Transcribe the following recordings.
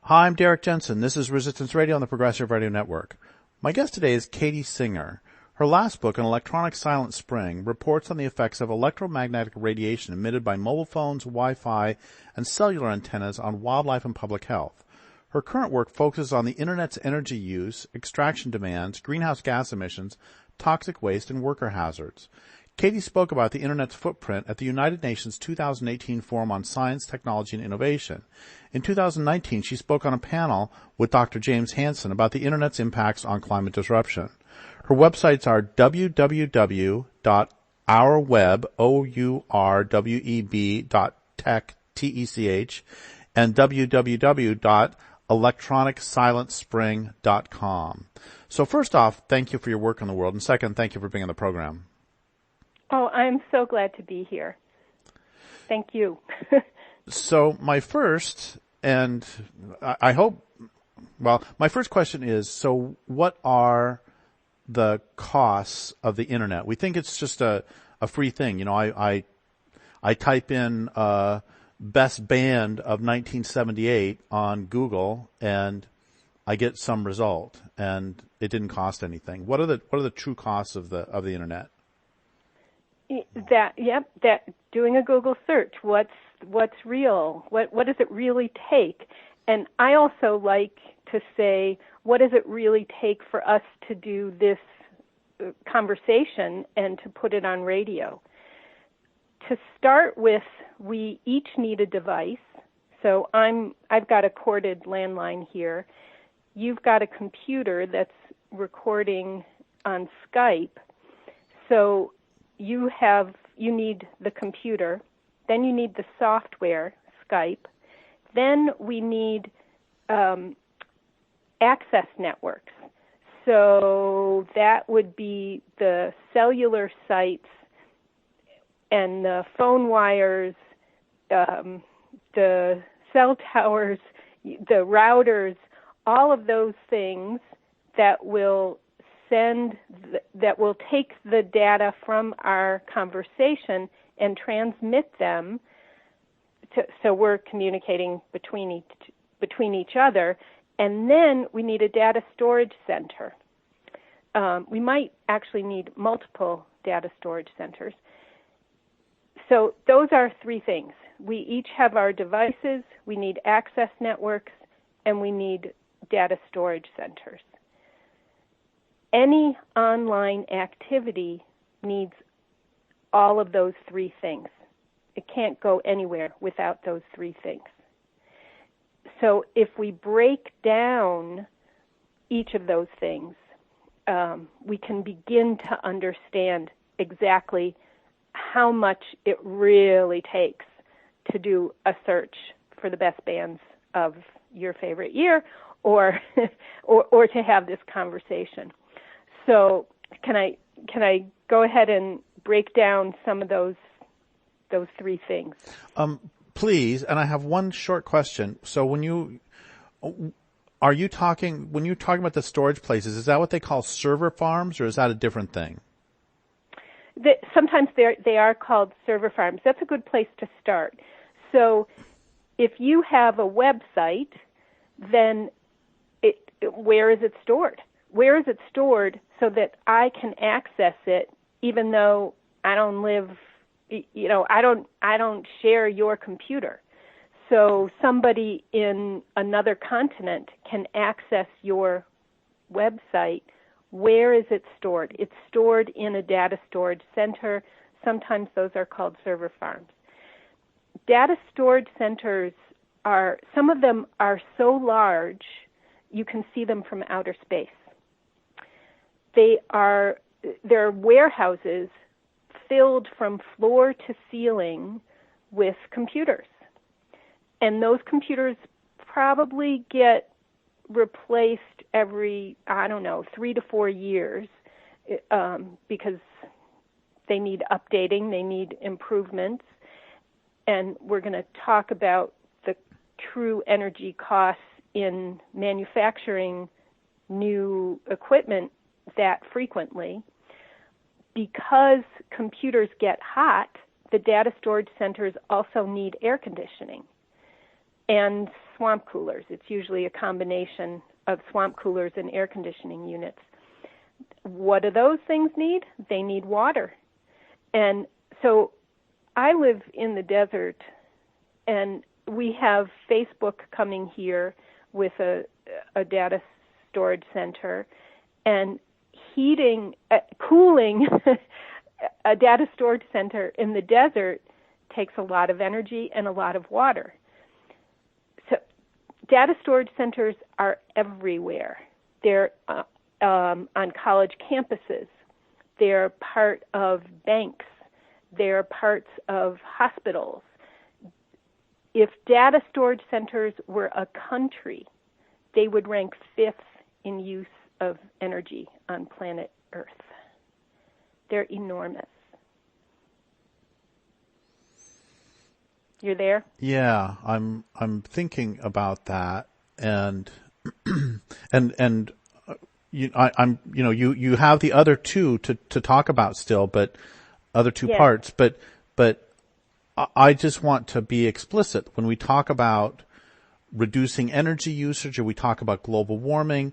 Hi, I'm Derrick Jensen. This is Resistance Radio on the Progressive Radio Network. My guest today is Katie Singer. Her last book, An Electronic Silent Spring, reports on the effects of electromagnetic radiation emitted by mobile phones, Wi-Fi, and cellular antennas on wildlife and public health. Her current work focuses on the Internet's energy use, extraction demands, greenhouse gas emissions, toxic waste, and worker hazards. Katie spoke about the Internet's footprint at the United Nations 2018 Forum on Science, Technology, and Innovation. In 2019, she spoke on a panel with Dr. James Hansen about the Internet's impacts on climate disruption. Her websites are www.ourweb.tech, T-E-C-H, and www.electronicsilentspring.com. So first off, thank you for your work in the world, and second, thank you for being on the program. Oh, I'm so glad to be here. Thank you. So my first, and I hope, well, my first question is, so what are the costs of the Internet? We think it's just a free thing. You know, I type in best band of 1978 on Google and I get some result, and it didn't cost anything. What are the true costs of the Internet? That doing a Google search, what's real? What does it really take? And I also like to say, what does it really take for us to do this conversation and to put it on radio? To start with, we each need a device. So I've got a corded landline here. You've got a computer that's recording on Skype. So you need the computer, then you need the software, Skype, then we need access networks. So that would be the cellular sites and the phone wires, the cell towers, the routers, all of those things that will take the data from our conversation and transmit them so we're communicating between each other. And then we need a data storage center. We might actually need multiple data storage centers. So those are three things. We each have our devices, we need access networks, and we need data storage centers. Any online activity needs all of those three things. It can't go anywhere without those three things. So if we break down each of those things, we can begin to understand exactly how much it really takes to do a search for the best bands of your favorite year, or to have this conversation. So can I go ahead and break down some of those three things? Please. And I have one short question. So when you're talking about the storage places, is that what they call server farms, or is that a different thing? Sometimes they are called server farms. That's a good place to start. So if you have a website, then where is it stored? Where is it stored so that I can access it, even though I don't live, I don't share your computer. So somebody in another continent can access your website. Where is it stored? It's stored in a data storage center. Sometimes those are called server farms. Data storage centers some of them are so large you can see them from outer space. They're warehouses filled from floor to ceiling with computers. And those computers probably get replaced every, 3 to 4 years because they need updating, they need improvements. And we're going to talk about the true energy costs in manufacturing new equipment that frequently. Because computers get hot, the data storage centers also need air conditioning. and swamp coolers. It's usually a combination of swamp coolers and air conditioning units. What do those things need? They need water. And so I live in the desert, and we have Facebook coming here with a data storage center, and cooling a data storage center in the desert takes a lot of energy and a lot of water. So data storage centers are everywhere. They're on college campuses. They're part of banks. They're parts of hospitals. If data storage centers were a country, they would rank 5th in use of energy on planet Earth. They're enormous. You're there? Yeah, I'm thinking about that, and you have the other two to talk about still, but other two parts, but I just want to be explicit when we talk about reducing energy usage or we talk about global warming.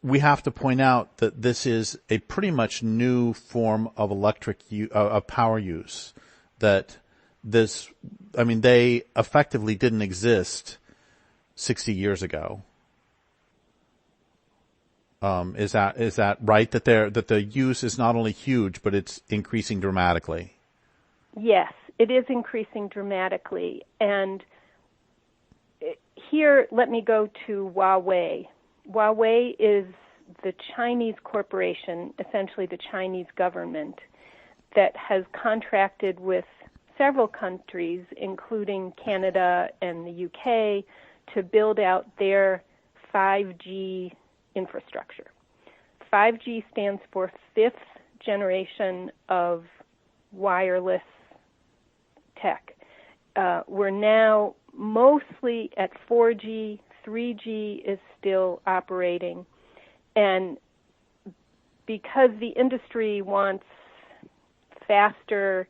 We have to point out that this is a pretty much new form of of power use. That they effectively didn't exist 60 years ago. Is that right? That the use is not only huge, but it's increasing dramatically. Yes, it is increasing dramatically. And here, let me go to Huawei. Huawei is the Chinese corporation, essentially the Chinese government, that has contracted with several countries, including Canada and the UK, to build out their 5G infrastructure. 5G stands for 5th generation of wireless tech. We're now mostly at 4G. 3G is still operating. And because the industry wants faster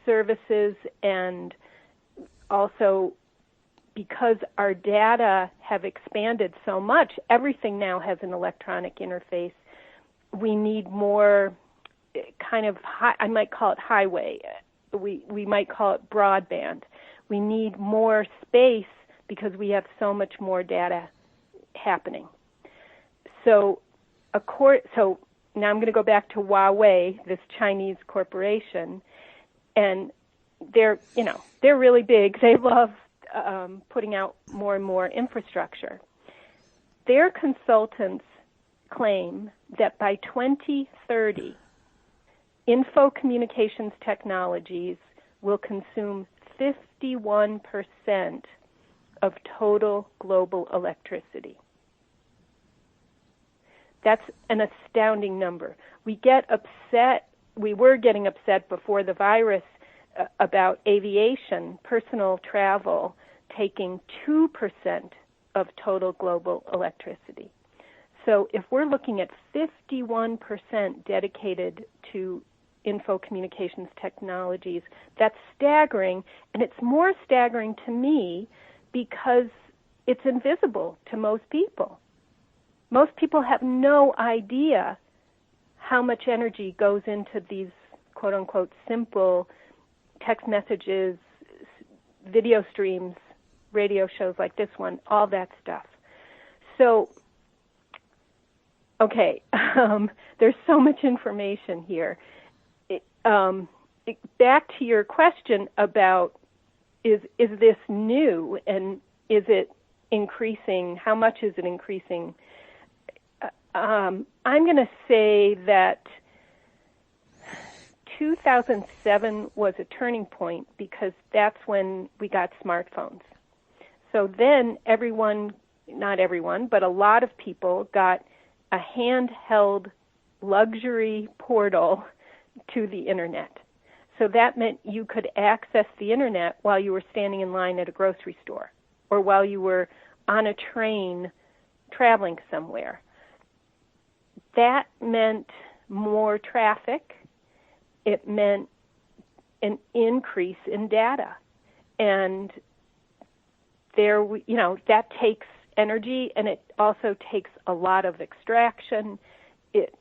services, and also because our data have expanded so much, everything now has an electronic interface. We need more kind of I might call it highway. We might call it broadband. We need more space because we have so much more data happening. So now I'm going to go back to Huawei, this Chinese corporation, and they're really big. They love putting out more and more infrastructure. Their consultants claim that by 2030, info communications technologies will consume 51% of total global electricity. That's an astounding number. We were getting upset before the virus about aviation, personal travel, taking 2% of total global electricity. So if we're looking at 51% dedicated to info communications technologies, that's staggering, and it's more staggering to me because it's invisible to most people. Most people have no idea how much energy goes into these quote-unquote simple text messages, video streams, radio shows like this one, all that stuff. So, okay, there's so much information here. Back to your question about is this new and is it increasing? How much is it increasing? I'm going to say that 2007 was a turning point because that's when we got smartphones. So then not everyone, but a lot of people got a handheld luxury portal to the Internet. So that meant you could access the Internet while you were standing in line at a grocery store or while you were on a train traveling somewhere. That meant more traffic. It meant an increase in data. And there, that takes energy, and it also takes a lot of extraction. It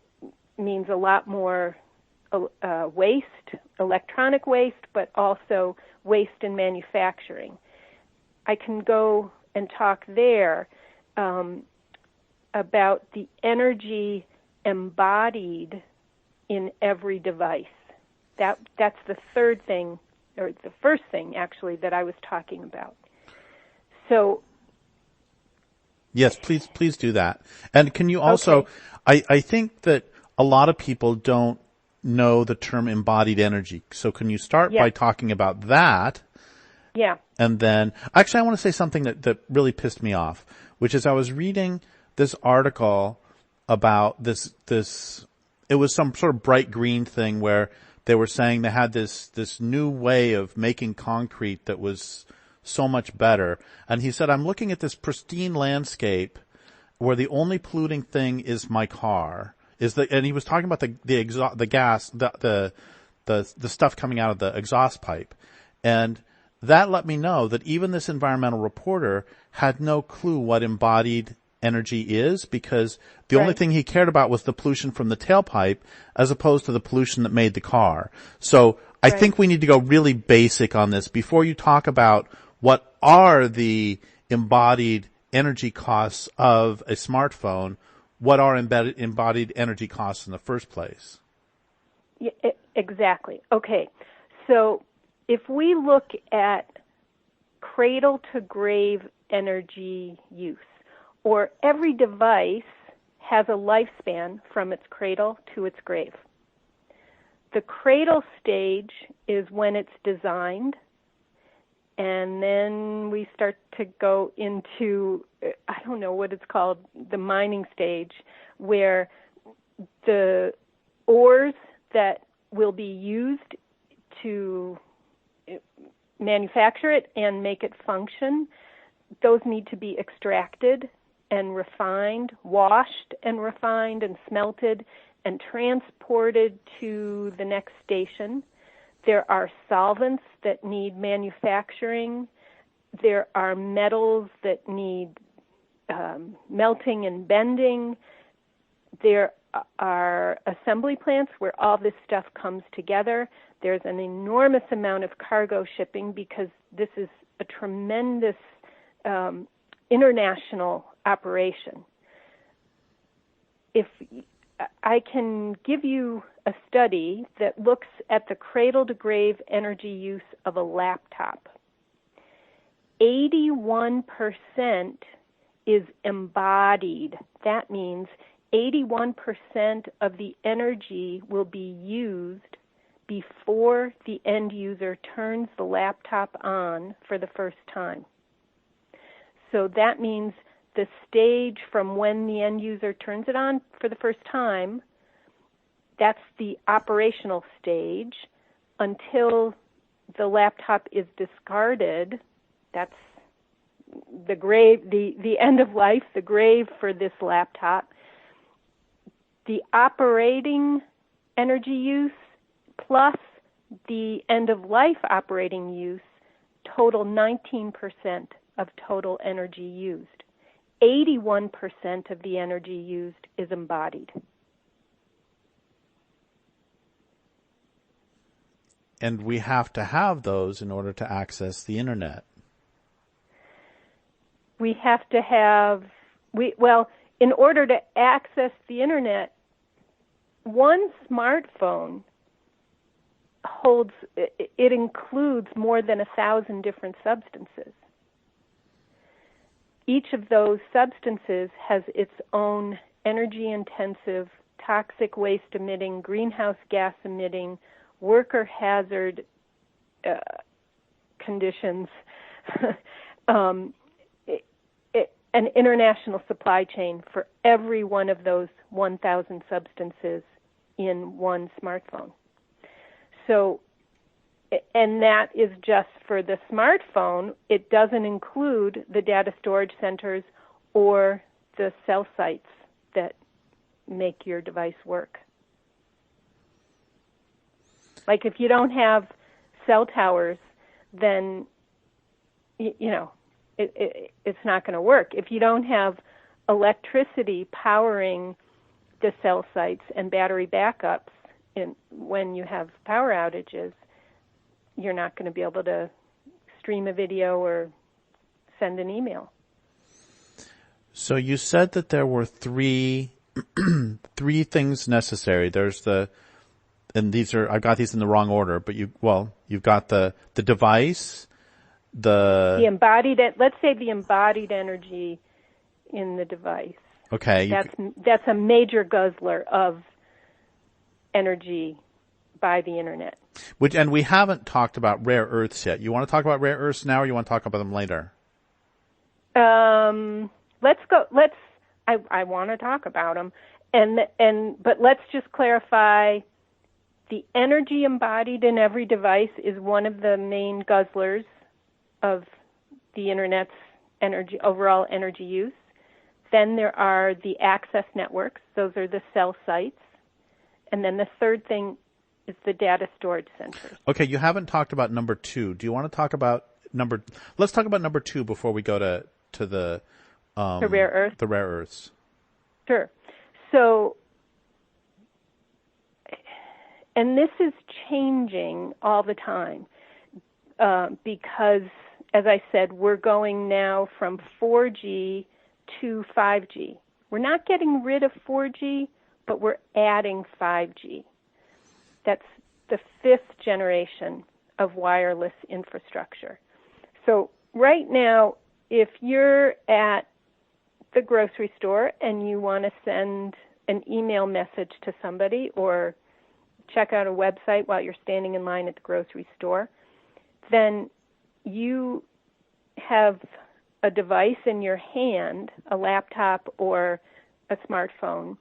means a lot more waste, electronic waste, but also waste in manufacturing. I can go and talk there about the energy embodied in every device. That's the third thing, or the first thing, actually, that I was talking about. So, yes, please do that. And can you also, okay. I think that a lot of people don't know the term embodied energy. So can you start by talking about that? Yeah. And then, actually, I want to say something that really pissed me off, which is I was reading this article about this, it was some sort of bright green thing where they were saying they had this new way of making concrete that was so much better. And he said, I'm looking at this pristine landscape where the only polluting thing is my car. And he was talking about the gas, the stuff coming out of the exhaust pipe. And that let me know that even this environmental reporter had no clue what embodied energy is, because the only thing he cared about was the pollution from the tailpipe as opposed to the pollution that made the car. So I think we need to go really basic on this before you talk about what are the embodied energy costs of a smartphone. What are embodied energy costs in the first place? Yeah, exactly. Okay. So if we look at cradle-to-grave energy use, or every device has a lifespan from its cradle to its grave. The cradle stage is when it's designed, and then we start to go into, I don't know what it's called, the mining stage, where the ores that will be used to manufacture it and make it function, those need to be extracted and refined, washed and refined and smelted and transported to the next station. There are solvents that need manufacturing. There are metals that need melting and bending. There are assembly plants where all this stuff comes together. There's an enormous amount of cargo shipping because this is a tremendous international operation. If I can give you a study that looks at the cradle-to-grave energy use of a laptop. 81% is embodied. That means 81% of the energy will be used before the end user turns the laptop on for the first time. So that means the stage from when the end user turns it on for the first time, that's the operational stage, until the laptop is discarded. That's the grave, the end of life, the grave for this laptop. The operating energy use plus the end of life operating use total 19% of total energy used. 81% of the energy used is embodied. And we have to have those in order to access the internet. We have to have, in order to access the internet, one smartphone it includes more than 1,000 different substances. Each of those substances has its own energy-intensive, toxic waste-emitting, greenhouse gas-emitting, worker hazard conditions, an international supply chain for every one of those 1,000 substances in one smartphone. So, and that is just for the smartphone. It doesn't include the data storage centers or the cell sites that make your device work. Like if you don't have cell towers, then, it's not going to work. If you don't have electricity powering the cell sites and battery backups when you have power outages, you're not going to be able to stream a video or send an email. So you said that there were three things necessary. There's and I got these in the wrong order, but you've got the device, the embodied, let's say the embodied energy in the device. Okay. That's a major guzzler of energy by the internet. And we haven't talked about rare earths yet. You want to talk about rare earths now, or you want to talk about them later? Let's go. I want to talk about them, but let's just clarify. The energy embodied in every device is one of the main guzzlers of the internet's overall energy use. Then there are the access networks. Those are the cell sites. And then the third thing is the data storage centers. Okay, you haven't talked about number 2. Do you want to talk about let's talk about number 2 before we go to the rare earths? The rare earths. Sure. So, and this is changing all the time because, as I said, we're going now from 4G to 5G. We're not getting rid of 4G, but we're adding 5G. That's the 5th generation of wireless infrastructure. So right now, if you're at the grocery store and you want to send an email message to somebody or check out a website while you're standing in line at the grocery store, then you have a device in your hand, a laptop or a smartphone.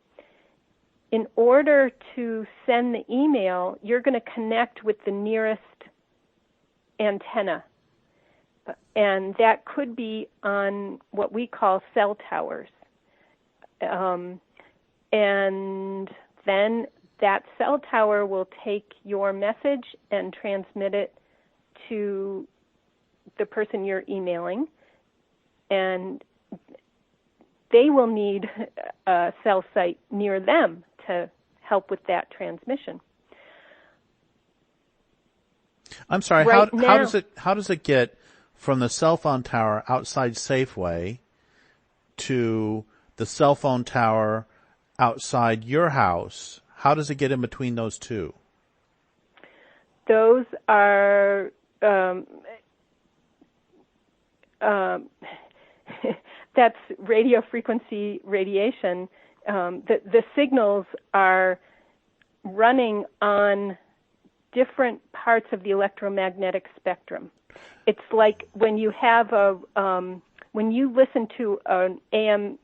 In order to send the email, you're going to connect with the nearest antenna. And that could be on what we call cell towers. And then that cell tower will take your message and transmit it to the person you're emailing. And they will need a cell site near them to help with that transmission. I'm sorry, how does it get from the cell phone tower outside Safeway to the cell phone tower outside your house? How does it get in between those two? Those are that's radio frequency radiation. The signals are running on different parts of the electromagnetic spectrum. It's like when you have when you listen to an AM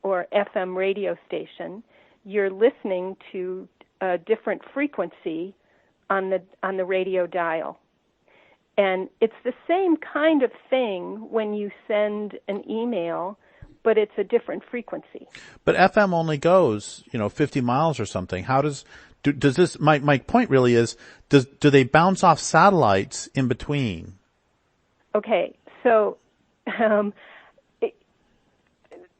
or FM radio station, you're listening to a different frequency on the radio dial. And it's the same kind of thing when you send an email, but it's a different frequency. But FM only goes, 50 miles or something. How does this, my point really is, do they bounce off satellites in between? Okay, so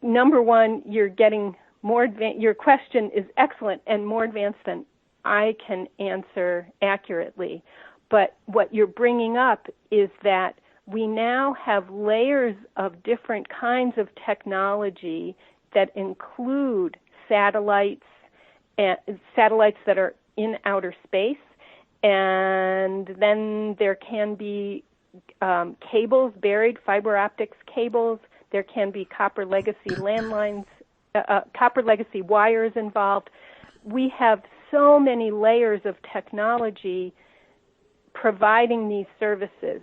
number one, you're getting more advanced. Your question is excellent and more advanced than I can answer accurately. But what you're bringing up is that we now have layers of different kinds of technology that include satellites that are in outer space, and then there can be cables buried, fiber optics cables. There can be copper legacy landlines, copper legacy wires involved. We have so many layers of technology providing these services.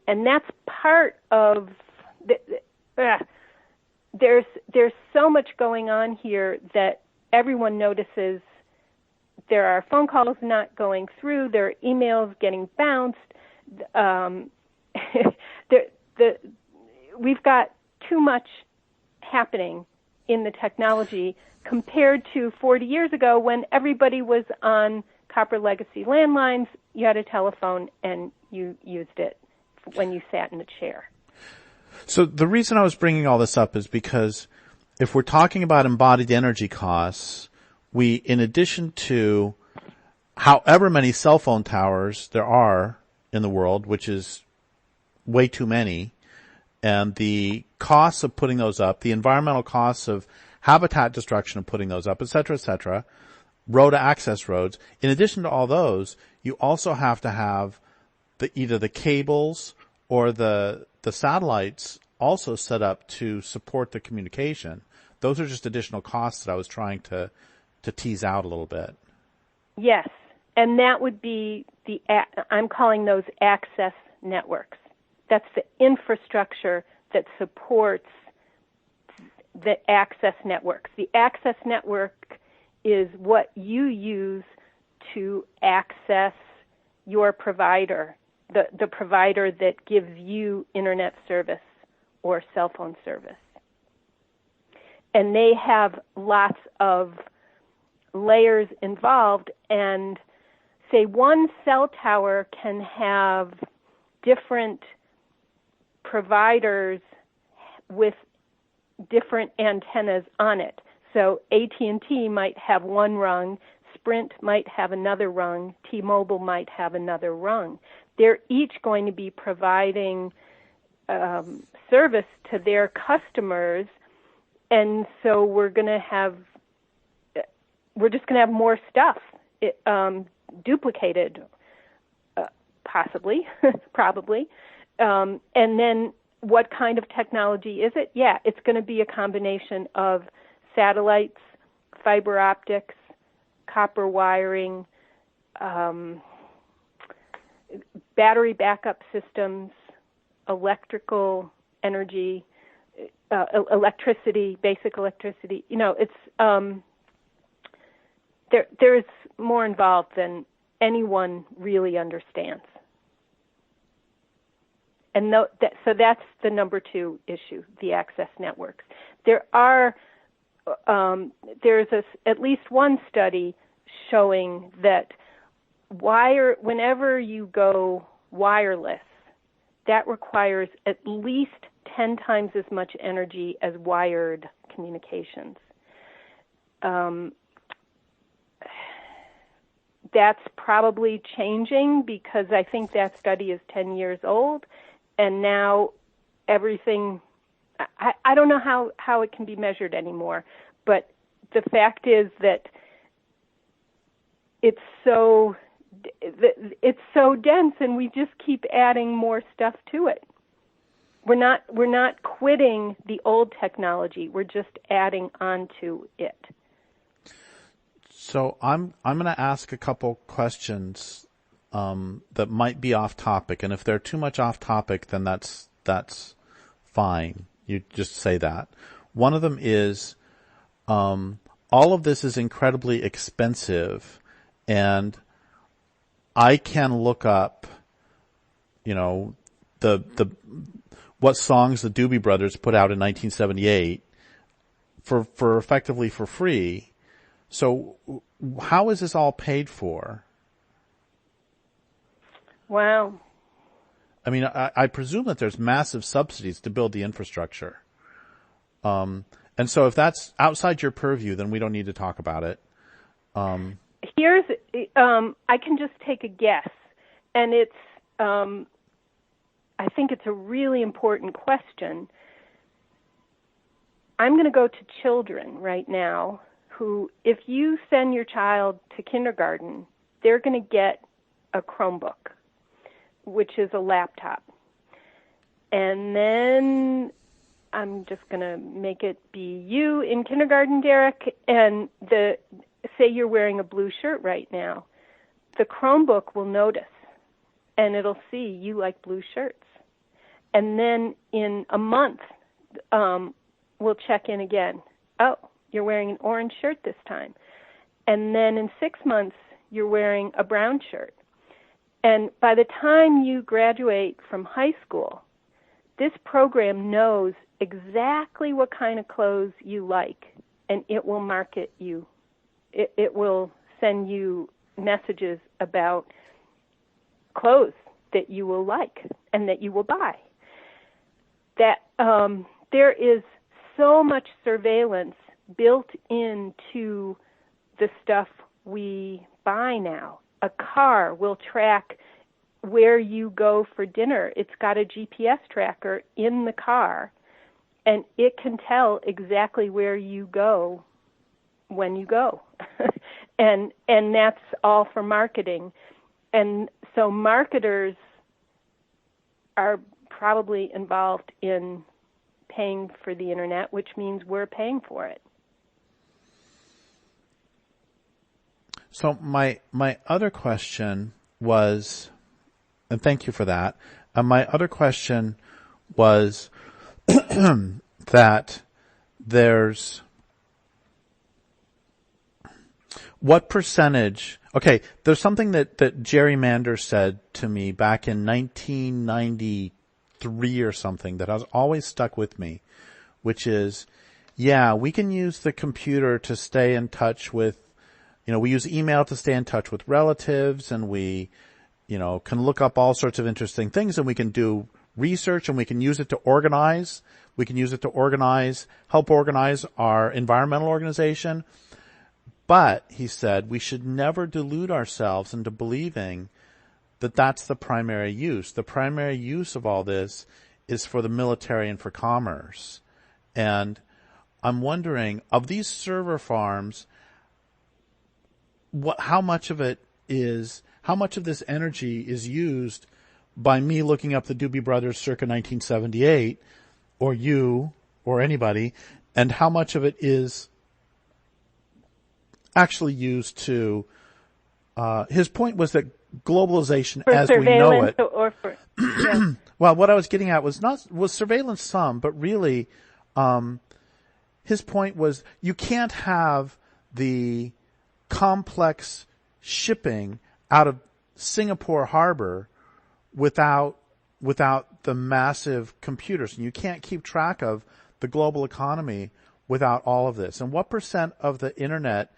And that's part of there's so much going on here that everyone notices. There are phone calls not going through. There are emails getting bounced. We've got too much happening in the technology compared to 40 years ago when everybody was on copper legacy landlines you had a telephone and you used it when you sat in a chair. So the reason I was bringing all this up is because if we're talking about embodied energy costs, we, in addition to however many cell phone towers there are in the world, which is way too many, and the costs of putting those up, the environmental costs of habitat destruction of putting those up, et cetera, road access roads. In addition to all those, you also have to have either the cables or the satellites also set up to support the communication. Those are just additional costs that I was trying to tease out a little bit. Yes, and that would be I'm calling those access networks. That's the infrastructure that supports the access networks. The access network is what you use to access your provider, the provider that gives you internet service or cell phone service. And they have lots of layers involved, and say one cell tower can have different providers with different antennas on it. So AT&T might have one rung, Sprint might have another rung, T-Mobile might have another rung. They're each going to be providing service to their customers, and so we're just going to have more stuff duplicated, possibly, probably. And then what kind of technology is it? Yeah, it's going to be a combination of satellites, fiber optics, copper wiring, battery backup systems, electrical energy, electricity, basic electricity. You know, it's there's more involved than anyone really understands. And so that's the number 2 issue, the access networks. There's at least one study showing that whenever you go wireless, that requires at least 10 times as much energy as wired communications. That's probably changing because I think that study is 10 years old, and now everything, I don't know how it can be measured anymore, but the fact is that it's so dense, and we just keep adding more stuff to it. We're not quitting the old technology. We're just adding onto it. So I'm going to ask a couple questions that might be off topic, and if they're too much off topic, then that's fine. You just say that. One of them is all of this is incredibly expensive, and I can look up, what songs the Doobie Brothers put out in 1978 for effectively for free. So how is this all paid for? Wow. I mean, I presume that there's massive subsidies to build the infrastructure. And so if that's outside your purview, then we don't need to talk about it. I can just take a guess, and I think it's a really important question. I'm going to go to children right now who, if you send your child to kindergarten, they're going to get a Chromebook, which is a laptop. And then I'm just going to make it be you in kindergarten, Derrick, and say you're wearing a blue shirt right now. The Chromebook will notice, and it'll see you like blue shirts. And then in a month, we'll check in again. Oh, you're wearing an orange shirt this time. And then in 6 months, you're wearing a brown shirt. And by the time you graduate from high school, this program knows exactly what kind of clothes you like, and it will market you. It will send you messages about clothes that you will like and that you will buy. That there is so much surveillance built into the stuff we buy now. A car will track where you go for dinner. It's got a GPS tracker in the car, and it can tell exactly where you go when you go. and that's all for marketing. And so marketers are probably involved in paying for the internet, which means we're paying for it. So my other question was, and thank you for that. My other question was that there's what percentage. Okay, there's something that Jerry Mander said to me back in 1993 or something that has always stuck with me, which is, yeah, we can use the computer to stay in touch with, we use email to stay in touch with relatives, and we, can look up all sorts of interesting things, and we can do research, and we can use it to organize. We can use it to help organize our environmental organization. But, he said, we should never delude ourselves into believing that that's the primary use. The primary use of all this is for the military and for commerce. And I'm wondering, of these server farms, how much of this energy is used by me looking up the Doobie Brothers circa 1978, or you, or anybody, and how much of it is actually used to, his point was that globalization for as we know it. Or for, yeah. Well, what I was getting at was surveillance some, but really, his point was you can't have the complex shipping out of Singapore Harbor without the massive computers. And you can't keep track of the global economy without all of this. And what percent of this internet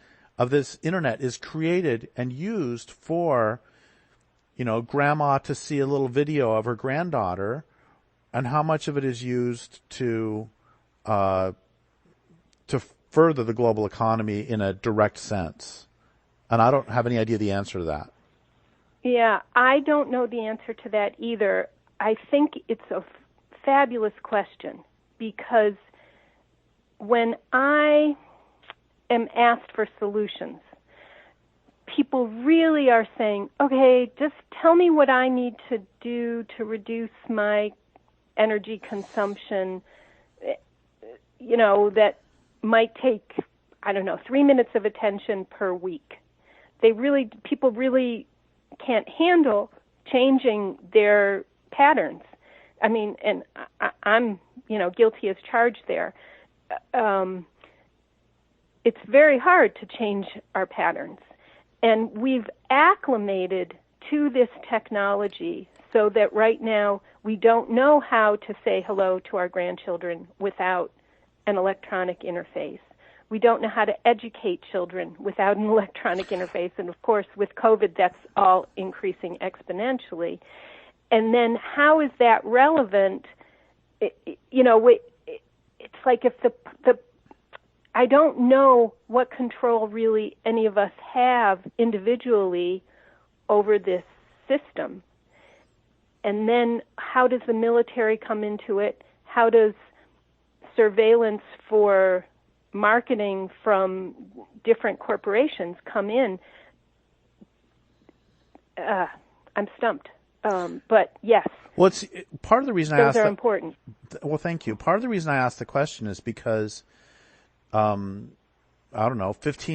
is created and used for, grandma to see a little video of her granddaughter, and how much of it is used to further the global economy in a direct sense? And I don't have any idea the answer to that. Yeah, I don't know the answer to that either. I think it's a fabulous question, because when I am asked for solutions, people really are saying, okay, just tell me what I need to do to reduce my energy consumption, that might take, 3 minutes of attention per week. People really can't handle changing their patterns. I mean, and I'm, guilty as charged there. It's very hard to change our patterns. And we've acclimated to this technology so that right now we don't know how to say hello to our grandchildren without an electronic interface. We don't know how to educate children without an electronic interface. And of course, with COVID, that's all increasing exponentially. And then how is that relevant? It's like if I don't know what control really any of us have individually over this system. And then how does the military come into it? How does surveillance for marketing from different corporations come in? I'm stumped. But yes. Well, it's part of the reason those are important. Well, thank you. Part of the reason I asked the question is because, 15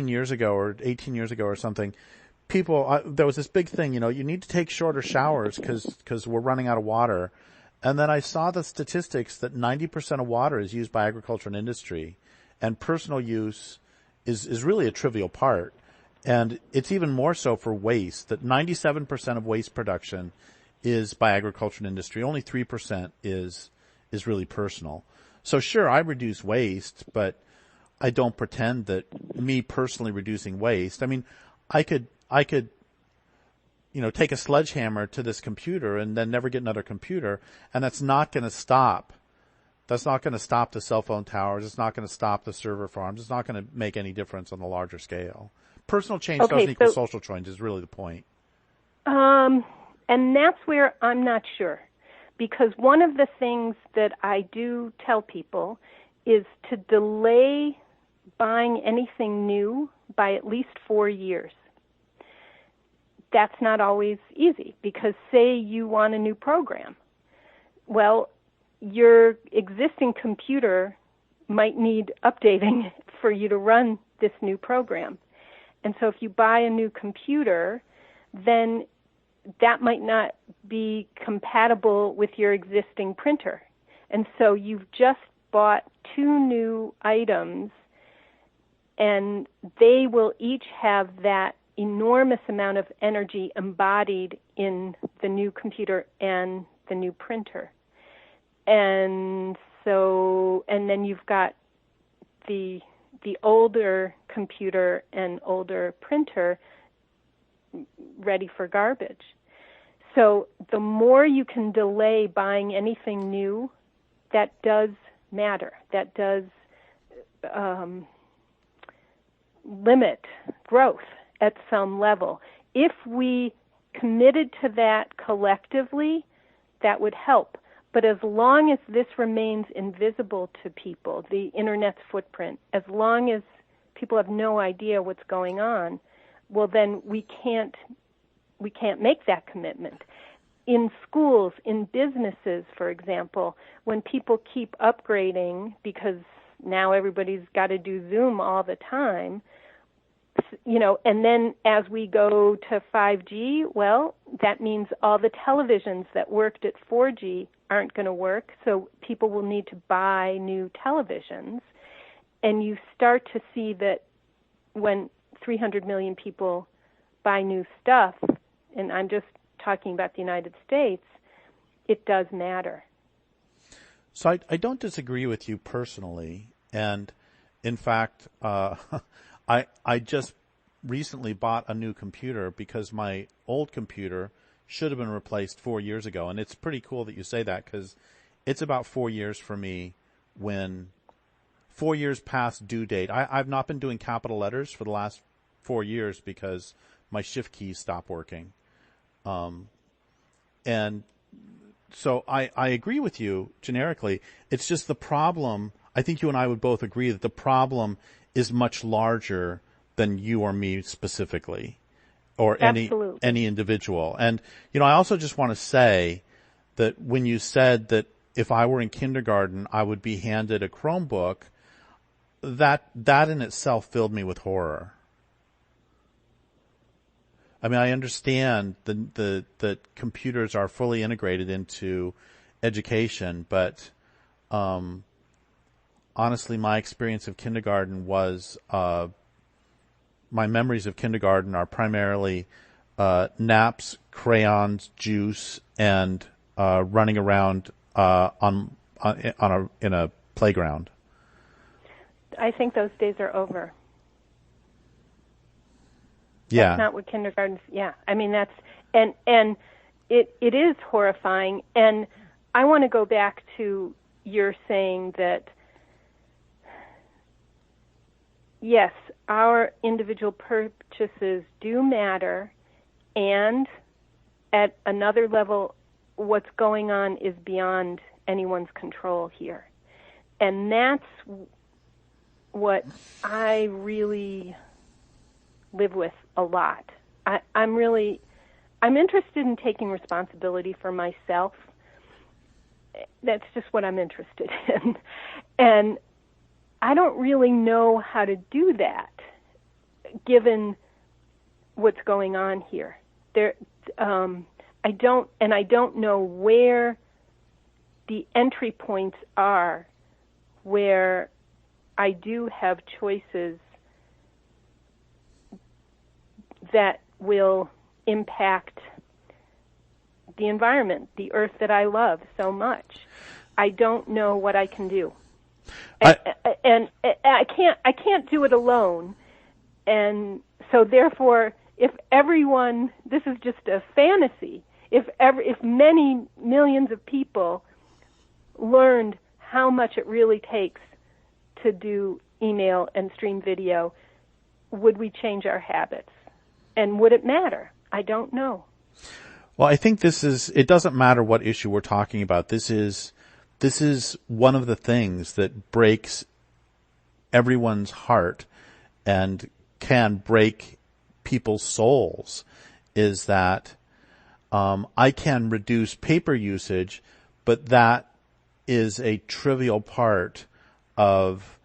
years ago or 18 years ago or something, there was this big thing, you need to take shorter showers because we're running out of water. And then I saw the statistics that 90% of water is used by agriculture and industry, and personal use is really a trivial part. And it's even more so for waste, that 97% of waste production is by agriculture and industry. Only 3% is really personal. So sure, I reduce waste, but I don't pretend that me personally reducing waste. I mean, I could take a sledgehammer to this computer and then never get another computer, and that's not going to stop. That's not going to stop the cell phone towers. It's not going to stop the server farms. It's not going to make any difference on the larger scale. Personal change doesn't equal social change is really the point. And that's where I'm not sure. Because one of the things that I do tell people is to delay buying anything new by at least 4 years. That's not always easy because say you want a new program. Well, your existing computer might need updating for you to run this new program. And so if you buy a new computer, then that might not be compatible with your existing printer. And so you've just bought 2 new items, and they will each have that enormous amount of energy embodied in the new computer and the new printer. And then you've got the older computer and older printer ready for garbage. So the more you can delay buying anything new, that does matter. That does limit growth at some level. If we committed to that collectively, that would help. But as long as this remains invisible to people, the Internet's footprint, as long as people have no idea what's going on, well, then we can't make that commitment. In schools, in businesses, for example, when people keep upgrading because now everybody's got to do Zoom all the time, and then as we go to 5G, well, that means all the televisions that worked at 4G aren't going to work, so people will need to buy new televisions. And you start to see that when 300 million people buy new stuff, and I'm just talking about the United States, it does matter. So I don't disagree with you personally, and in fact, I just recently bought a new computer because my old computer should have been replaced 4 years ago, and it's pretty cool that you say that because it's about 4 years for me 4 years past due date. I've not been doing capital letters for the last 4 years because my shift keys stopped working. And so I agree with you generically. It's just the problem, I think you and I would both agree that the problem is much larger than you or me specifically, or any individual. And, I also just want to say that when you said that if I were in kindergarten, I would be handed a Chromebook, that in itself filled me with horror. I mean, I understand that computers are fully integrated into education, but honestly, my experience of kindergarten was my memories of kindergarten are primarily naps, crayons, juice, and running around in a playground. I think those days are over. Yeah. That's not what kindergarten's, yeah. I mean, that's, and it is horrifying. And I want to go back to your saying that, yes, our individual purchases do matter, and at another level, what's going on is beyond anyone's control here. And that's what I really live with a lot. I'm interested in taking responsibility for myself. That's just what I'm interested in. And I don't really know how to do that, given what's going on here. I don't know where the entry points are where I do have choices that will impact the environment, the earth that I love so much. I don't know what I can do. And I can't do it alone. And so therefore, if everyone, this is just a fantasy, if many millions of people learned how much it really takes to do email and stream video, would we change our habits? And would it matter? I don't know. Well, I think it doesn't matter what issue we're talking about. This is one of the things that breaks everyone's heart and can break people's souls, is that I can reduce paper usage, but that is a trivial part of,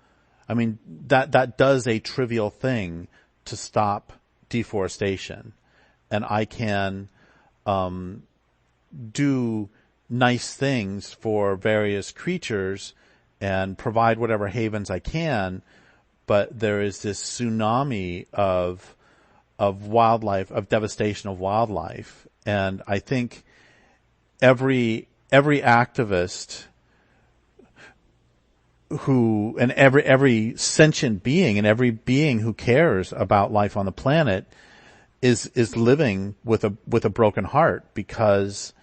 that does a trivial thing to stop deforestation. And I can do nice things for various creatures and provide whatever havens I can, but there is this tsunami of wildlife, of devastation of wildlife. And I think every activist and every sentient being and every being who cares about life on the planet is living with a broken heart because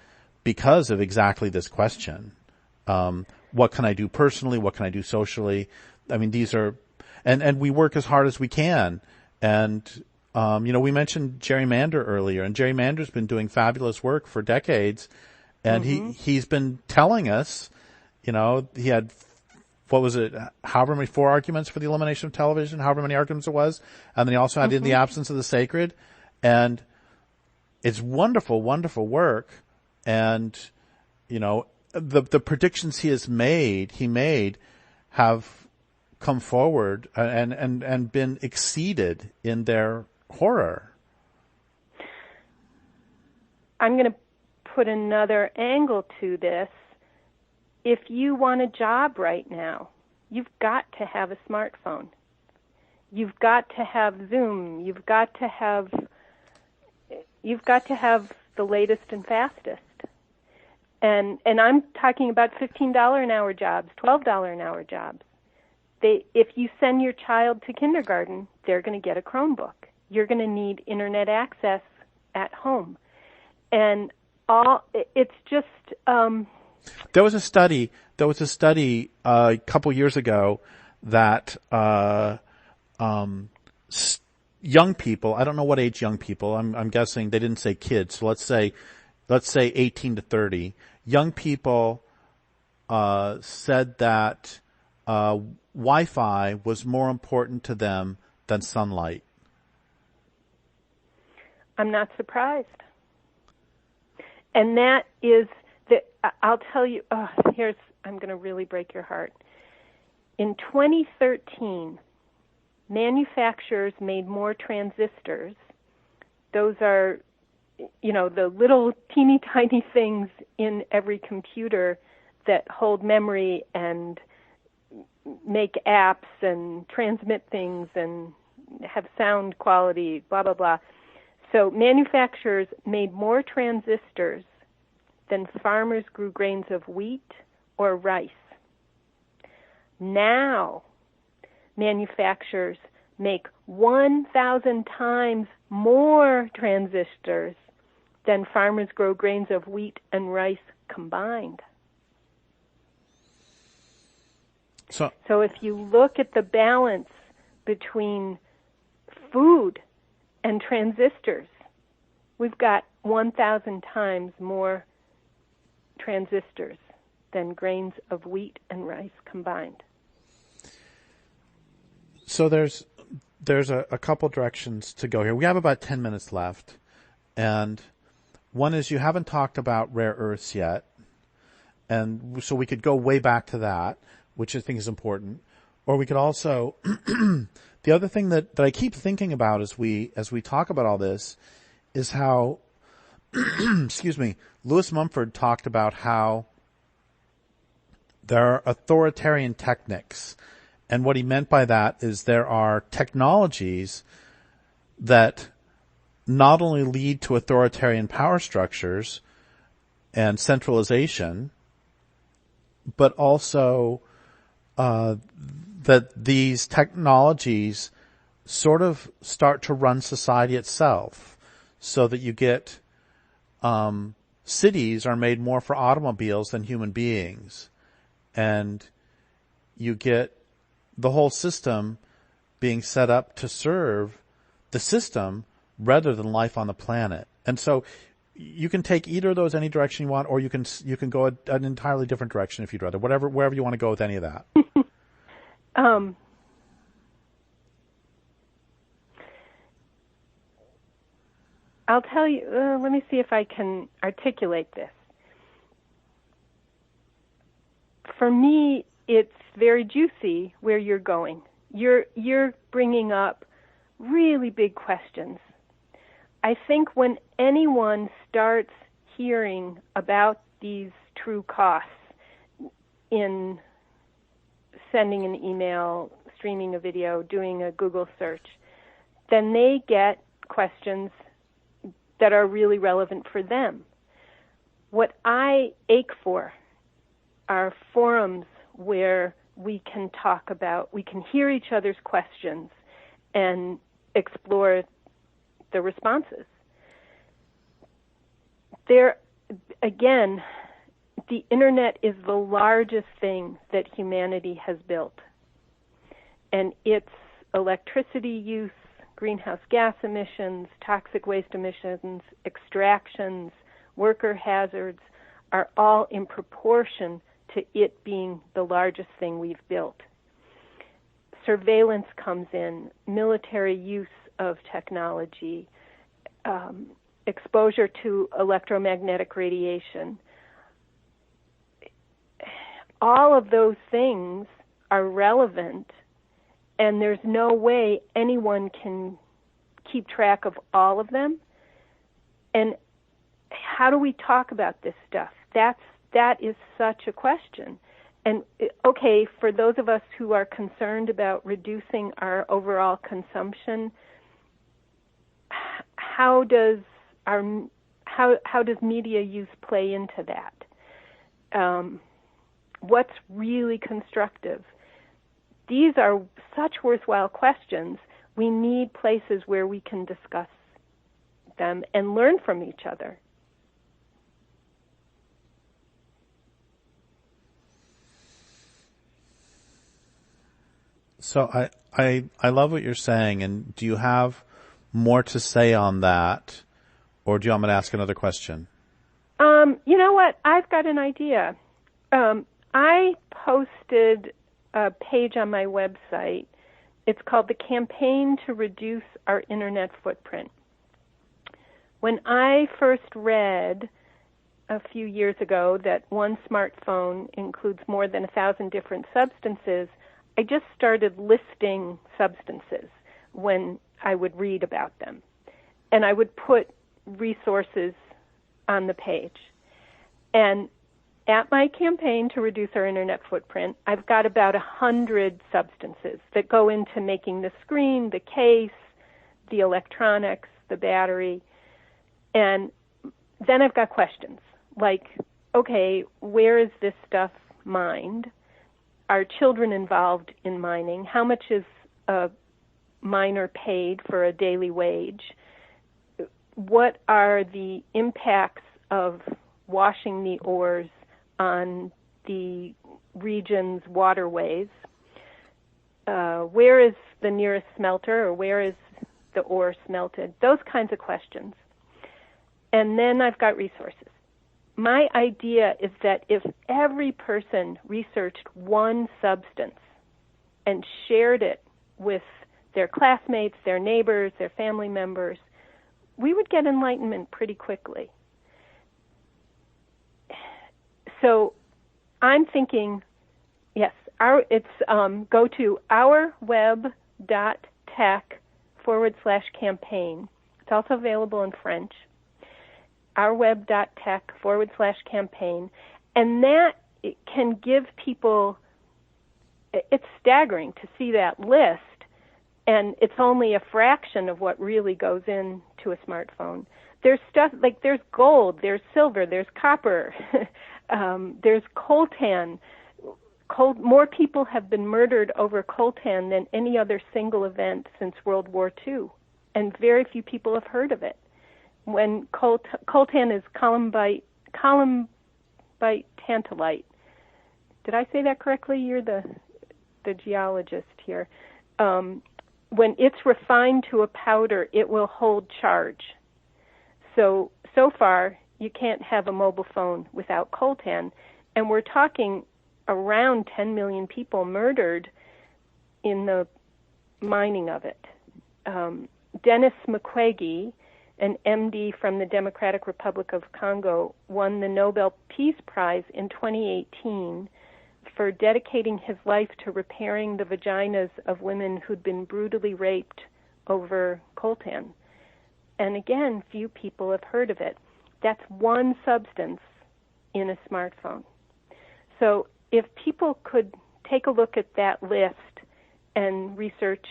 of exactly this question. What can I do personally? What can I do socially? These are, and we work as hard as we can. And, we mentioned gerrymander earlier, and gerrymander's been doing fabulous work for decades. And he's been telling us, he had, what was it, however many, 4 arguments for the elimination of television, however many arguments it was. And then he also had in the absence of the sacred. And it's wonderful, wonderful work. And, the predictions he made have come forward and been exceeded in their horror. I'm going to put another angle to this. If you want a job right now, you've got to have a smartphone. You've got to have Zoom. You've got to have the latest and fastest. And I'm talking about $15 an hour jobs, $12 an hour jobs. If you send your child to kindergarten, they're going to get a Chromebook. You're going to need internet access at home. And it's just There was a study a couple years ago that young people, I don't know what age young people, I'm guessing they didn't say kids, so let's say 18 to 30, young people said that Wi-Fi was more important to them than sunlight. I'm not surprised. And that is, I'll tell you, I'm going to really break your heart. In 2013, manufacturers made more transistors. Those are, the little teeny tiny things in every computer that hold memory and make apps and transmit things and have sound quality, blah, blah, blah. So manufacturers made more transistors than farmers grew grains of wheat or rice. Now, manufacturers make 1,000 times more transistors than farmers grow grains of wheat and rice combined. So if you look at the balance between food and transistors, we've got 1,000 times more transistors than grains of wheat and rice combined. So there's a couple directions to go here. We have about 10 minutes left. And one is you haven't talked about rare earths yet. And so we could go way back to that, which I think is important. Or we could also, the other thing that I keep thinking about as we talk about all this is how, excuse me, Lewis Mumford talked about how there are authoritarian techniques. And what he meant by that is there are technologies that not only lead to authoritarian power structures and centralization, but also that these technologies sort of start to run society itself, so that you get cities are made more for automobiles than human beings, and you get the whole system being set up to serve the system rather than life on the planet. And so you can take either of those any direction you want, or you can go an entirely different direction if you'd rather. Wherever you want to go with any of that. I'll tell you. Let me see if I can articulate this. For me, it's very juicy where you're going. You're bringing up really big questions. I think when anyone starts hearing about these true costs in sending an email, streaming a video, doing a Google search, then they get questions that are really relevant for them. What I ache for are forums where we can hear each other's questions and explore the responses. There, again, the internet is the largest thing that humanity has built. And its electricity use, greenhouse gas emissions, toxic waste emissions, extractions, worker hazards are all in proportion to it being the largest thing we've built. Surveillance comes in, military use of technology, exposure to electromagnetic radiation. All of those things are relevant, and there's no way anyone can keep track of all of them. And how do we talk about this stuff? That is such a question. And, okay, for those of us who are concerned about reducing our overall consumption, how does media use play into that? What's really constructive? These are such worthwhile questions. We need places where we can discuss them and learn from each other. So I love what you're saying, and do you have more to say on that, or do you want me to ask another question? You know what? I've got an idea. I posted a page on my website. It's called The Campaign to Reduce Our Internet Footprint. When I first read a few years ago that one smartphone includes more than 1,000 different substances, I just started listing substances when I would read about them. And I would put resources on the page. And at my campaign to reduce our internet footprint, I've got about 100 substances that go into making the screen, the case, the electronics, the battery. And then I've got questions like, okay, where is this stuff mined? Are children involved in mining? How much is a miner paid for a daily wage? What are the impacts of washing the ores on the region's waterways? Where is the nearest smelter, or where is the ore smelted? Those kinds of questions. And then I've got resources. My idea is that if every person researched one substance and shared it with their classmates, their neighbors, their family members, we would get enlightenment pretty quickly. So I'm thinking, yes, go to ourweb.tech/campaign. It's also available in French. ourweb.tech/campaign. And that can give people, it's staggering to see that list, and it's only a fraction of what really goes into a smartphone. There's stuff, like there's gold, there's silver, there's copper, there's coltan. more people have been murdered over coltan than any other single event since World War II, and very few people have heard of it. When coltan is columbite tantalite. Did I say that correctly? You're the geologist here. When it's refined to a powder, it will hold charge. So far, you can't have a mobile phone without coltan, and we're talking around 10 million people murdered in the mining of it. Denis Mukwege, an MD from the Democratic Republic of Congo, won the Nobel Peace Prize in 2018 for dedicating his life to repairing the vaginas of women who'd been brutally raped over coltan. And again, few people have heard of it. That's one substance in a smartphone. So if people could take a look at that list and research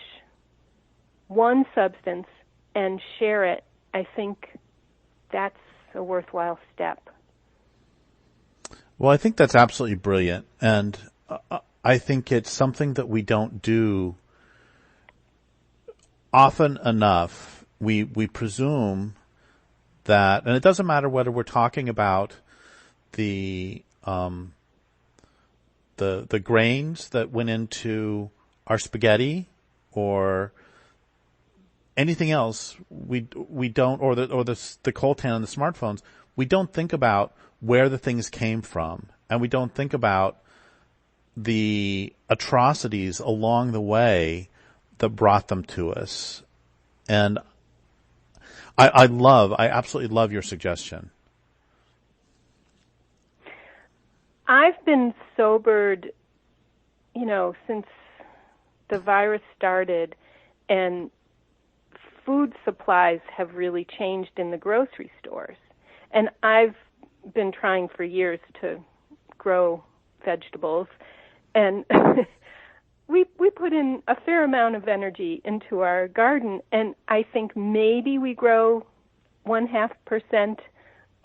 one substance and share it, I think that's a worthwhile step. Well, I think that's absolutely brilliant, and I think it's something that we don't do often enough. We presume that, and it doesn't matter whether we're talking about the grains that went into our spaghetti or anything else. We don't, or the coltan on the smartphones. We don't think about where the things came from, and we don't think about the atrocities along the way that brought them to us. And I absolutely love your suggestion. I've been sobered, since the virus started, and food supplies have really changed in the grocery stores. And I've been trying for years to grow vegetables, and we put in a fair amount of energy into our garden, and I think maybe we grow 0.5%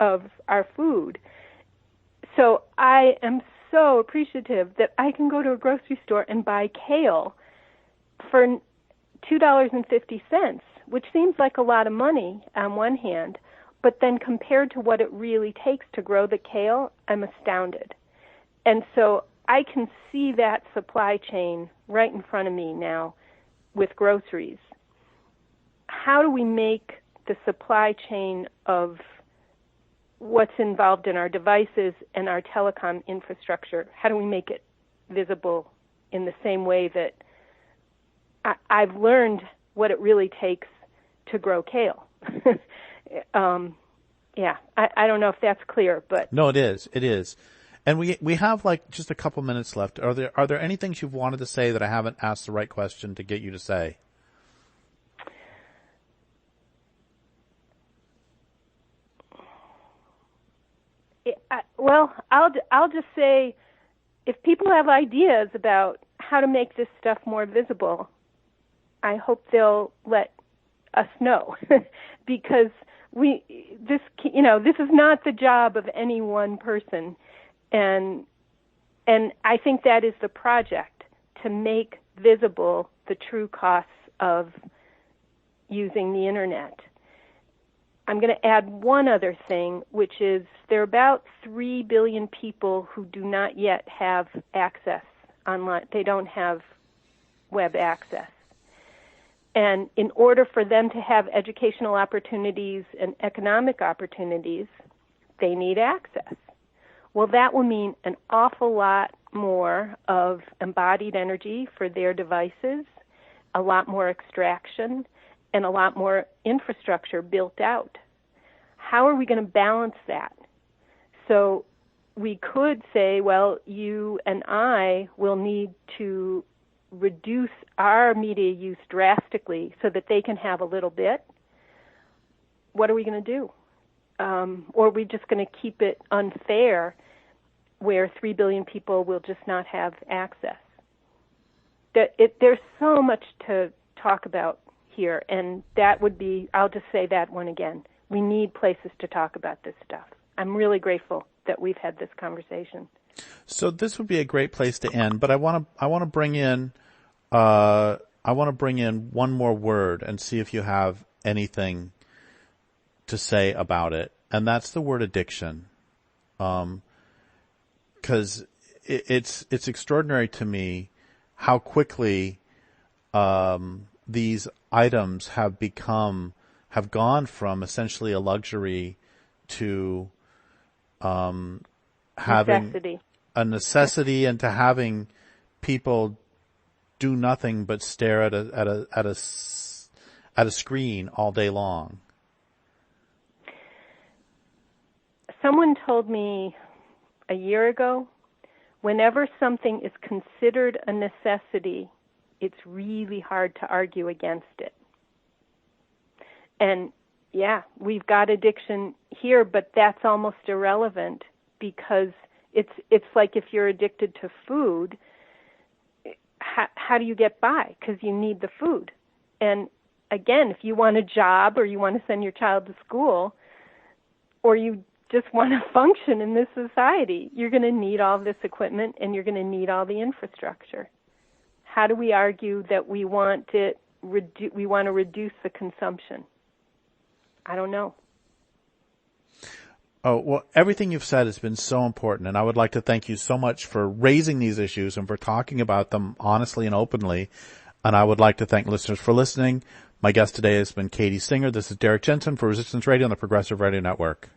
of our food. So I am so appreciative that I can go to a grocery store and buy kale for $2.50, which seems like a lot of money on one hand, but then compared to what it really takes to grow the kale, I'm astounded. And so I can see that supply chain right in front of me now with groceries. How do we make the supply chain of what's involved in our devices and our telecom infrastructure, how do we make it visible in the same way that I've learned what it really takes to grow kale? I don't know if that's clear, but no, it is. And we have like just a couple minutes left. Are there any things you've wanted to say that I haven't asked the right question to get you to say? Well, I'll just say, if people have ideas about how to make this stuff more visible, I hope they'll let us know, because this is not the job of any one person, and I think that is the project, to make visible the true costs of using the internet. I'm going to add one other thing, which is there are about 3 billion people who do not yet have access online. They don't have web access. And in order for them to have educational opportunities and economic opportunities, they need access. Well, that will mean an awful lot more of embodied energy for their devices, a lot more extraction, and a lot more infrastructure built out. How are we going to balance that? So we could say, well, you and I will need to reduce our media use drastically so that they can have a little bit. What are we going to do? Or are we just going to keep it unfair where 3 billion people will just not have access? There's so much to talk about here, and that would be, I'll just say that one again. We need places to talk about this stuff. I'm really grateful that we've had this conversation. So this would be a great place to end, but I want to bring in one more word and see if you have anything to say about it, and that's the word addiction. 'Cause it's extraordinary to me how quickly these items have gone from essentially a luxury to having a necessity, and to having people do nothing but stare at a screen all day long. Someone told me a year ago, whenever something is considered a necessity, it's really hard to argue against it. And yeah, we've got addiction here, but that's almost irrelevant, because it's like if you're addicted to food, how do you get by? Because you need the food. And again, if you want a job, or you want to send your child to school, or you just want to function in this society, you're going to need all this equipment, and you're going to need all the infrastructure. How do we argue that we want to reduce the consumption? I don't know. Oh, well, everything you've said has been so important, and I would like to thank you so much for raising these issues and for talking about them honestly and openly. And I would like to thank listeners for listening. My guest today has been Katie Singer. This is Derrick Jensen for Resistance Radio on the Progressive Radio Network.